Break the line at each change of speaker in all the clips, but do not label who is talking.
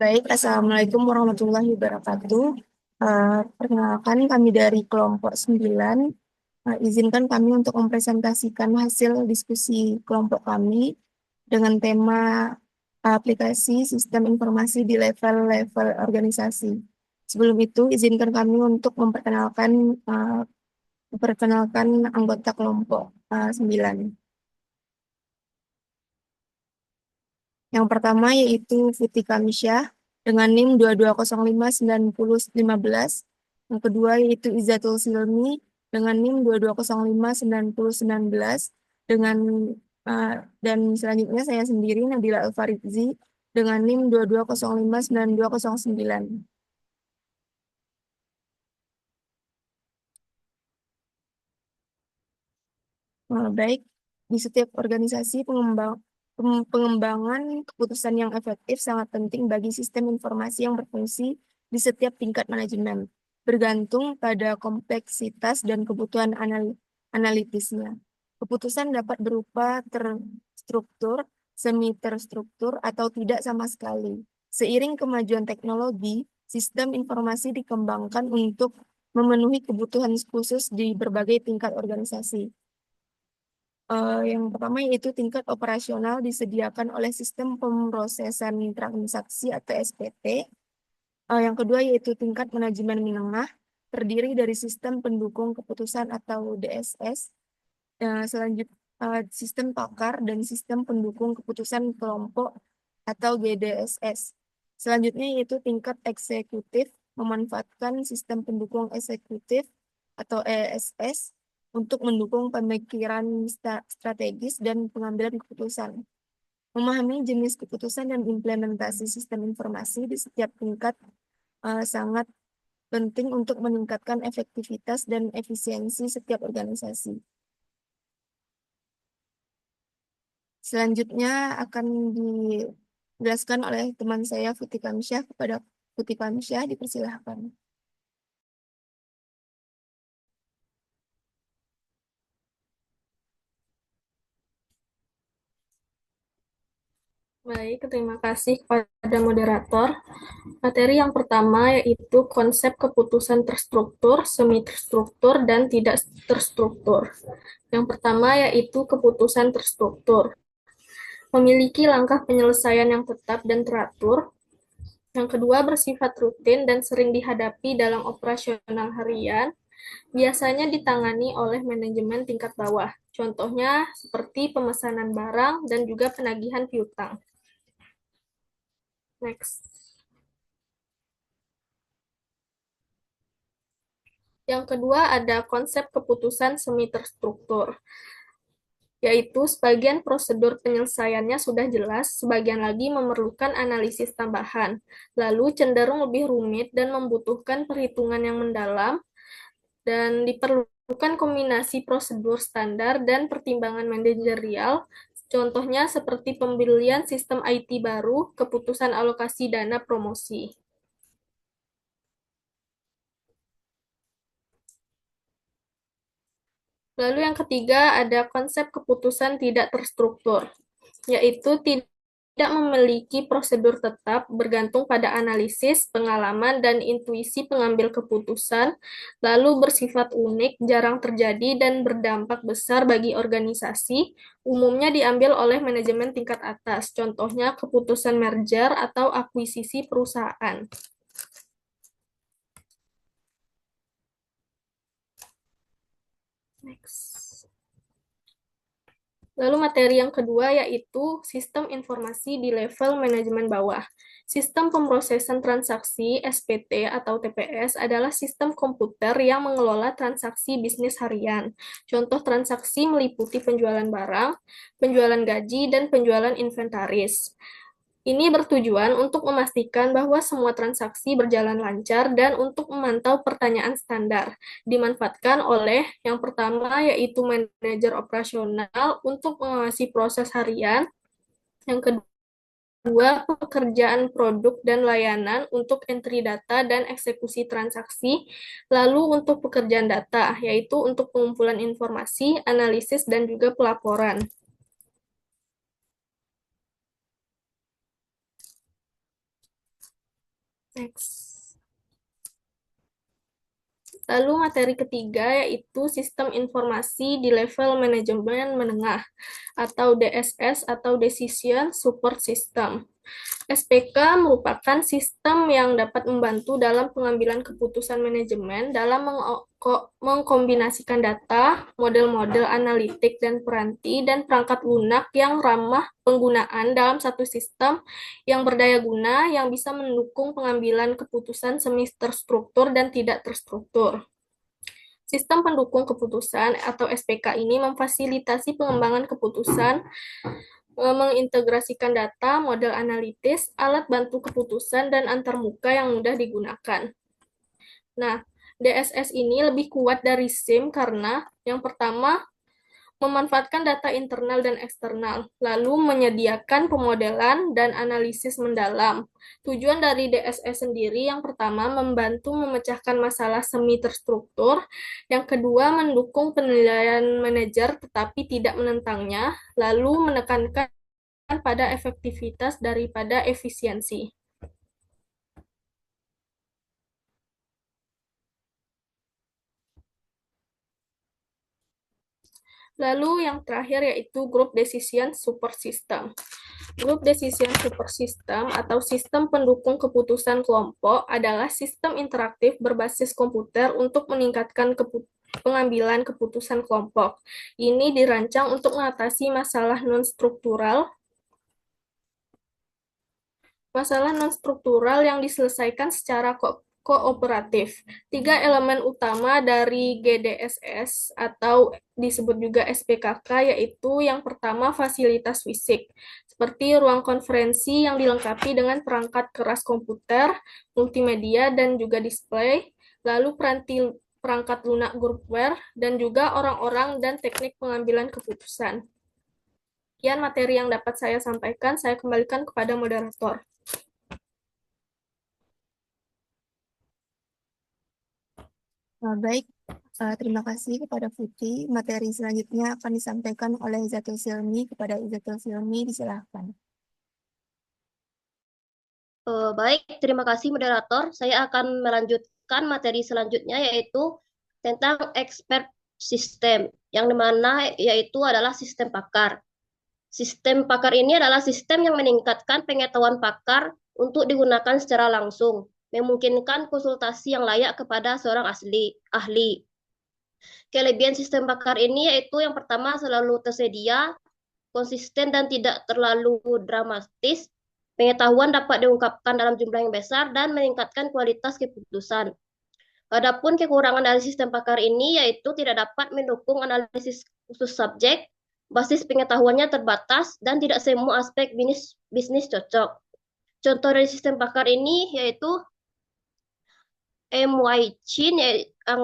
Baik, Assalamualaikum warahmatullahi wabarakatuh. Perkenalkan kami dari kelompok 9. Izinkan kami untuk mempresentasikan hasil diskusi kelompok kami dengan tema aplikasi sistem informasi di level-level organisasi. Sebelum itu, izinkan kami untuk memperkenalkan anggota kelompok 9. Yang pertama yaitu Futi Kamsyah dengan NIM 22059015. Yang kedua yaitu Izzatul Silmi dengan NIM 22059019. Dengan uh, dan selanjutnya saya sendiri Nabila Alfaridzi dengan NIM 22059209. Baik, di setiap organisasi pengembangan keputusan yang efektif sangat penting bagi sistem informasi yang berfungsi di setiap tingkat manajemen, bergantung pada kompleksitas dan kebutuhan analitisnya. Keputusan dapat berupa terstruktur, semi terstruktur, atau tidak sama sekali. Seiring kemajuan teknologi, sistem informasi dikembangkan untuk memenuhi kebutuhan khusus di berbagai tingkat organisasi. Yang pertama yaitu tingkat operasional disediakan oleh sistem pemrosesan transaksi atau SPT. Yang kedua yaitu tingkat manajemen menengah, terdiri dari sistem pendukung keputusan atau DSS. Sistem pakar dan sistem pendukung keputusan kelompok atau GDSS. Selanjutnya yaitu tingkat eksekutif, memanfaatkan sistem pendukung eksekutif atau ESS untuk mendukung pemikiran strategis dan pengambilan keputusan. Memahami jenis keputusan dan implementasi sistem informasi di setiap tingkat sangat penting untuk meningkatkan efektivitas dan efisiensi setiap organisasi. Selanjutnya akan dijelaskan oleh teman saya Futi Kamsyah. Kepada Futi Kamsyah dipersilahkan.
Baik, terima kasih kepada moderator. Materi yang pertama yaitu konsep keputusan terstruktur, semi terstruktur, dan tidak terstruktur. Yang pertama yaitu keputusan terstruktur. Memiliki langkah penyelesaian yang tetap dan teratur. Yang kedua bersifat rutin dan sering dihadapi dalam operasional harian. Biasanya ditangani oleh manajemen tingkat bawah. Contohnya seperti pemesanan barang dan juga penagihan piutang. Next. Yang kedua ada konsep keputusan semi terstruktur, yaitu sebagian prosedur penyelesaiannya sudah jelas, sebagian lagi memerlukan analisis tambahan, lalu cenderung lebih rumit dan membutuhkan perhitungan yang mendalam, dan diperlukan kombinasi prosedur standar dan pertimbangan manajerial, contohnya seperti pembelian sistem IT baru, keputusan alokasi dana promosi. Lalu yang ketiga ada konsep keputusan tidak terstruktur, yaitu tidak memiliki prosedur tetap bergantung pada analisis, pengalaman, dan intuisi pengambil keputusan, lalu bersifat unik, jarang terjadi, dan berdampak besar bagi organisasi, umumnya diambil oleh manajemen tingkat atas, contohnya keputusan merger atau akuisisi perusahaan. Next. Lalu materi yang kedua yaitu sistem informasi di level manajemen bawah. Sistem pemrosesan transaksi SPT atau TPS adalah sistem komputer yang mengelola transaksi bisnis harian. Contoh transaksi meliputi penjualan barang, penjualan gaji, dan penjualan inventaris. Ini bertujuan untuk memastikan bahwa semua transaksi berjalan lancar dan untuk memantau pertanyaan standar. Dimanfaatkan oleh yang pertama yaitu manajer operasional untuk mengawasi proses harian, yang kedua pekerjaan produk dan layanan untuk entry data dan eksekusi transaksi, lalu untuk pekerjaan data yaitu untuk pengumpulan informasi, analisis, dan juga pelaporan. Next. Lalu materi ketiga yaitu sistem informasi di level manajemen menengah atau DSS atau Decision Support System. SPK merupakan sistem yang dapat membantu dalam pengambilan keputusan manajemen dalam mengkombinasikan data, model-model analitik dan peranti, dan perangkat lunak yang ramah penggunaan dalam satu sistem yang berdaya guna yang bisa mendukung pengambilan keputusan semi terstruktur dan tidak terstruktur. Sistem pendukung keputusan atau SPK ini memfasilitasi pengembangan keputusan, mengintegrasikan data, model analitis, alat bantu keputusan, dan antarmuka yang mudah digunakan. Nah, DSS ini lebih kuat dari SIM karena yang pertama, memanfaatkan data internal dan eksternal, lalu menyediakan pemodelan dan analisis mendalam. Tujuan dari DSS sendiri yang pertama membantu memecahkan masalah semi terstruktur, yang kedua mendukung penilaian manajer tetapi tidak menentangnya, lalu menekankan pada efektivitas daripada efisiensi. Lalu yang terakhir yaitu Group Decision Support System. Group Decision Support System atau sistem pendukung keputusan kelompok adalah sistem interaktif berbasis komputer untuk meningkatkan pengambilan keputusan kelompok. Ini dirancang untuk mengatasi masalah non-struktural yang diselesaikan secara kooperatif. Tiga elemen utama dari GDSS atau disebut juga SPKK yaitu yang pertama fasilitas fisik, seperti ruang konferensi yang dilengkapi dengan perangkat keras komputer, multimedia, dan juga display, lalu perangkat lunak groupware, dan juga orang-orang dan teknik pengambilan keputusan. Sekian materi yang dapat saya sampaikan, saya kembalikan kepada moderator.
Baik, terima kasih kepada Putri. Materi selanjutnya akan disampaikan oleh Zatul Silmi. Kepada Zatul Silmi, disilahkan.
Baik, terima kasih moderator. Saya akan melanjutkan materi selanjutnya yaitu tentang expert system, yang dimana yaitu adalah sistem pakar. Sistem pakar ini adalah sistem yang meningkatkan pengetahuan pakar untuk digunakan secara langsung, memungkinkan konsultasi yang layak kepada seorang ahli. Kelebihan sistem pakar ini yaitu yang pertama selalu tersedia, konsisten dan tidak terlalu dramatis. Pengetahuan dapat diungkapkan dalam jumlah yang besar dan meningkatkan kualitas keputusan. Adapun kekurangan dari sistem pakar ini yaitu tidak dapat mendukung analisis khusus subjek, basis pengetahuannya terbatas, dan tidak semua aspek bisnis cocok. Contoh dari sistem pakar ini yaitu MYChin, yang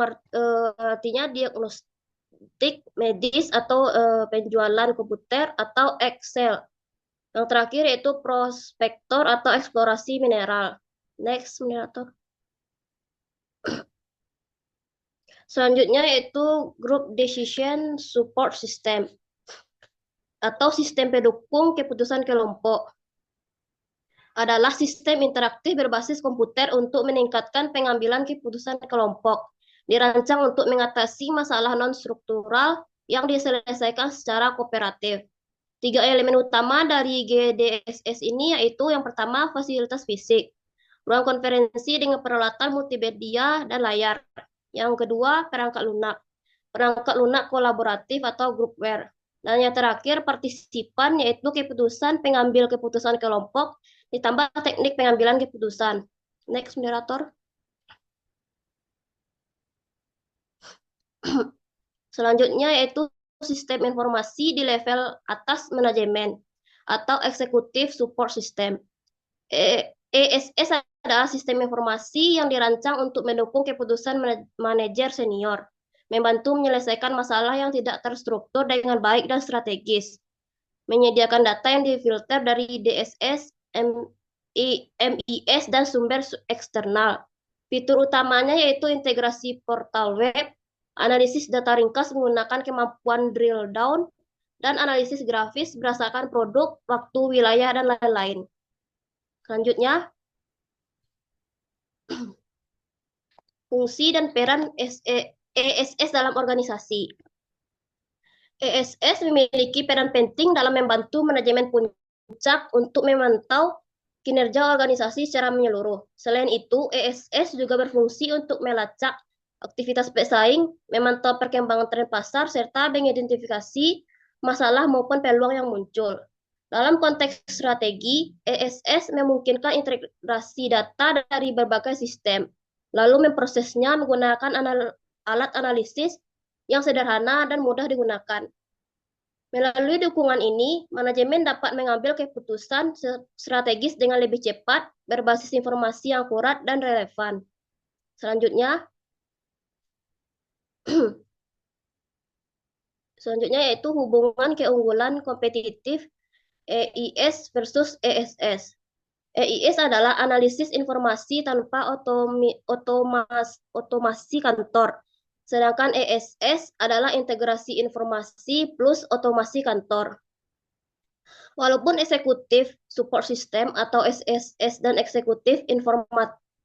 artinya diagnostik medis atau penjualan komputer, atau Excel. Yang terakhir yaitu prospektor atau eksplorasi mineral. Next, moderator. Selanjutnya yaitu Group Decision Support System atau sistem pendukung keputusan kelompok. Adalah sistem interaktif berbasis komputer untuk meningkatkan pengambilan keputusan kelompok. Dirancang untuk mengatasi masalah non-struktural yang diselesaikan secara kooperatif. Tiga elemen utama dari GDSS ini yaitu yang pertama fasilitas fisik, ruang konferensi dengan peralatan multimedia dan layar. Yang kedua perangkat lunak kolaboratif atau groupware. Dan yang terakhir partisipan yaitu keputusan pengambil keputusan kelompok ditambah teknik pengambilan keputusan. Next, moderator. Selanjutnya yaitu sistem informasi di level atas manajemen atau Executive Support System. ESS adalah sistem informasi yang dirancang untuk mendukung keputusan manajer senior, membantu menyelesaikan masalah yang tidak terstruktur dengan baik dan strategis, menyediakan data yang difilter dari DSS, MIS, dan sumber eksternal. Fitur utamanya yaitu integrasi portal web, analisis data ringkas menggunakan kemampuan drill down, dan analisis grafis berdasarkan produk, waktu, wilayah, dan lain-lain. Selanjutnya, Fungsi dan peran ESS dalam organisasi. ESS memiliki peran penting dalam membantu manajemen puncak untuk memantau kinerja organisasi secara menyeluruh. Selain itu, ESS juga berfungsi untuk melacak aktivitas pesaing, memantau perkembangan tren pasar, serta mengidentifikasi masalah maupun peluang yang muncul. Dalam konteks strategi, ESS memungkinkan integrasi data dari berbagai sistem, lalu memprosesnya menggunakan alat analisis yang sederhana dan mudah digunakan. Melalui dukungan ini, manajemen dapat mengambil keputusan strategis dengan lebih cepat, berbasis informasi yang akurat dan relevan. Selanjutnya, yaitu hubungan keunggulan kompetitif EIS versus ESS. EIS adalah analisis informasi tanpa otomasi kantor, sedangkan ESS adalah integrasi informasi plus otomasi kantor. Walaupun eksekutif support system atau SSS dan eksekutif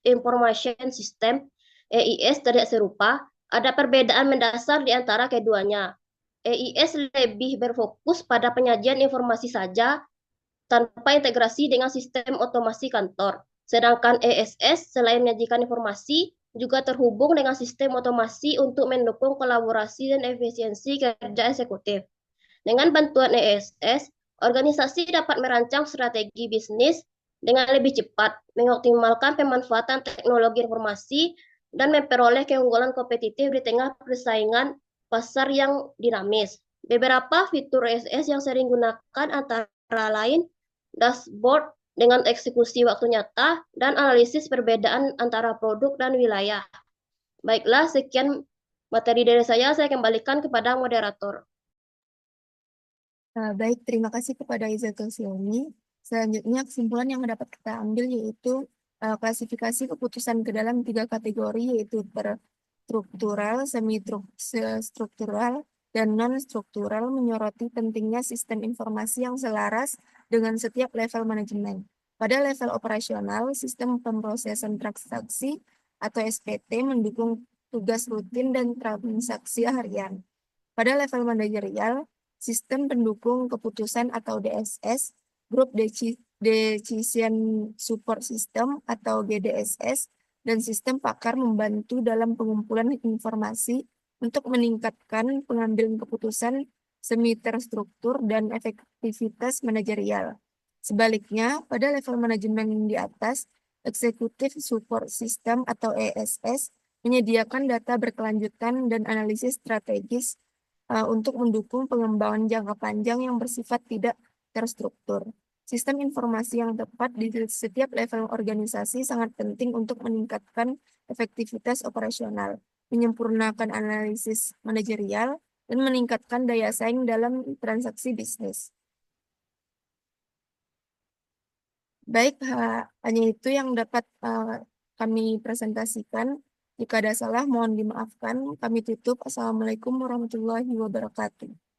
information system EIS terlihat serupa, ada perbedaan mendasar di antara keduanya. EIS lebih berfokus pada penyajian informasi saja tanpa integrasi dengan sistem otomasi kantor. Sedangkan ESS selain menyajikan informasi, juga terhubung dengan sistem otomasi untuk mendukung kolaborasi dan efisiensi kerja eksekutif. Dengan bantuan ESS, organisasi dapat merancang strategi bisnis dengan lebih cepat, mengoptimalkan pemanfaatan teknologi informasi, dan memperoleh keunggulan kompetitif di tengah persaingan pasar yang dinamis. Beberapa fitur ESS yang sering digunakan antara lain dashboard dengan eksekusi waktu nyata, dan analisis perbedaan antara produk dan wilayah. Baiklah, sekian materi dari saya kembalikan kepada moderator.
Baik, terima kasih kepada Izatul Silmi. Selanjutnya, kesimpulan yang dapat kita ambil yaitu klasifikasi keputusan ke dalam 3 kategori, yaitu terstruktural, semi-struktural, dan non-struktural, menyoroti pentingnya sistem informasi yang selaras dengan setiap level manajemen. Pada level operasional, sistem pemrosesan transaksi atau SPT mendukung tugas rutin dan transaksi harian. Pada level manajerial, sistem pendukung keputusan atau DSS, Group Decision Support System atau GDSS, dan sistem pakar membantu dalam pengumpulan informasi untuk meningkatkan pengambilan keputusan semi terstruktur dan efektivitas manajerial. Sebaliknya, pada level manajemen di atas, Executive Support System atau ESS menyediakan data berkelanjutan dan analisis strategis untuk mendukung pengembangan jangka panjang yang bersifat tidak terstruktur. Sistem informasi yang tepat di setiap level organisasi sangat penting untuk meningkatkan efektivitas operasional, menyempurnakan analisis manajerial, dan meningkatkan daya saing dalam transaksi bisnis. Baik, hanya itu yang dapat kami presentasikan. Jika ada salah, mohon dimaafkan. Kami tutup. Assalamualaikum warahmatullahi wabarakatuh.